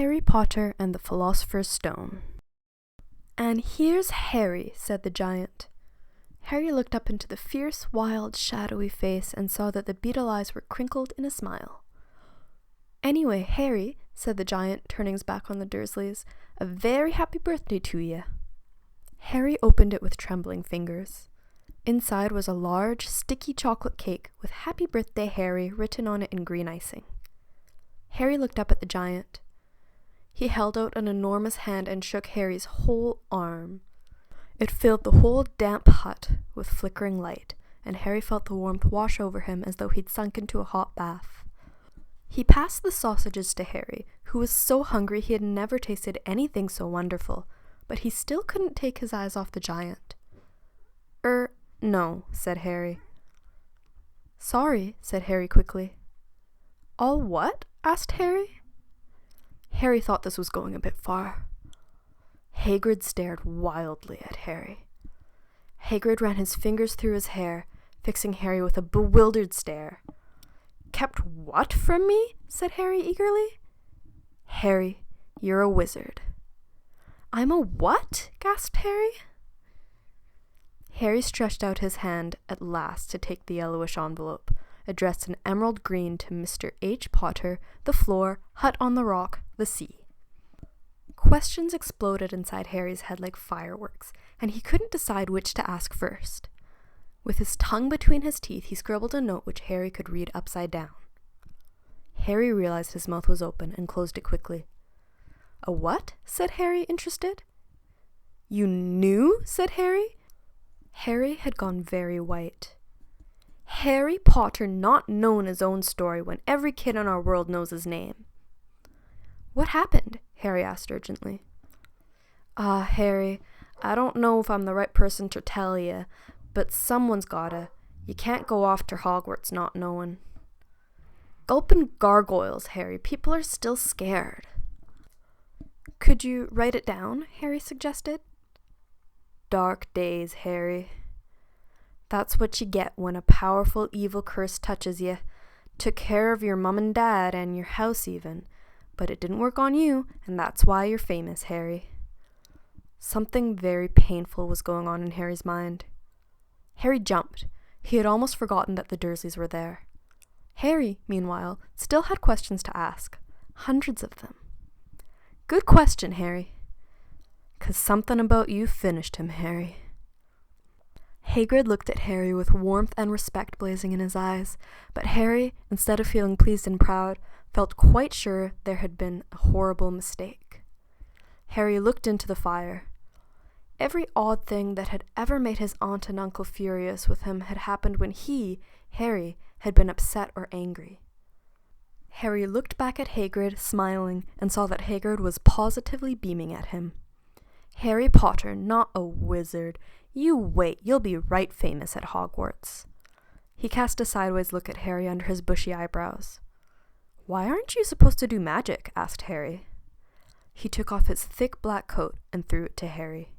Harry Potter and the Philosopher's Stone. "And here's Harry," said the giant. Harry looked up into the fierce, wild, shadowy face and saw that the beetle eyes were crinkled in a smile. "Anyway, Harry," said the giant, turning his back on the Dursleys, "a very happy birthday to ye." Harry opened it with trembling fingers. Inside was a large, sticky chocolate cake with "Happy Birthday, Harry" written on it in green icing. Harry looked up at the giant. He held out an enormous hand and shook Harry's whole arm. It filled the whole damp hut with flickering light, and Harry felt the warmth wash over him as though he'd sunk into a hot bath. He passed the sausages to Harry, who was so hungry he had never tasted anything so wonderful, but he still couldn't take his eyes off the giant. No," said Harry. "Sorry," said Harry quickly. "All what?" asked Harry. Harry thought this was going a bit far. Hagrid stared wildly at Harry. Hagrid ran his fingers through his hair, fixing Harry with a bewildered stare. "Kept what from me?" said Harry eagerly. "Harry, you're a wizard." "I'm a what?" gasped Harry. Harry stretched out his hand at last to take the yellowish envelope, addressed in emerald green to Mr. H. Potter, the floor, hut on the rock, the sea. Questions exploded inside Harry's head like fireworks, and he couldn't decide which to ask first. With his tongue between his teeth, he scribbled a note which Harry could read upside down. Harry realized his mouth was open and closed it quickly. "A what?" said Harry, interested. "You knew?" said Harry. Harry had gone very white. Harry Potter not known his own story when every kid in our world knows his name. "What happened?" Harry asked urgently. Harry, I don't know if I'm the right person to tell you, but someone's gotta. You can't go off to Hogwarts not knowing." "Gulpin' gargoyles, Harry. People are still scared." "Could you write it down?" Harry suggested. "Dark days, Harry. That's what you get when a powerful evil curse touches you. Took care of your mum and dad and your house even. But it didn't work on you, and that's why you're famous, Harry." Something very painful was going on in Harry's mind. Harry jumped. He had almost forgotten that the Dursleys were there. Harry, meanwhile, still had questions to ask. Hundreds of them. "Good question, Harry." "'Cause something about you finished him, Harry." Hagrid looked at Harry with warmth and respect blazing in his eyes, but Harry, instead of feeling pleased and proud, felt quite sure there had been a horrible mistake. Harry looked into the fire. Every odd thing that had ever made his aunt and uncle furious with him had happened when he, Harry, had been upset or angry. Harry looked back at Hagrid, smiling, and saw that Hagrid was positively beaming at him. "Harry Potter, not a wizard. You wait, you'll be right famous at Hogwarts." He cast a sideways look at Harry under his bushy eyebrows. "Why aren't you supposed to do magic?" asked Harry. He took off his thick black coat and threw it to Harry.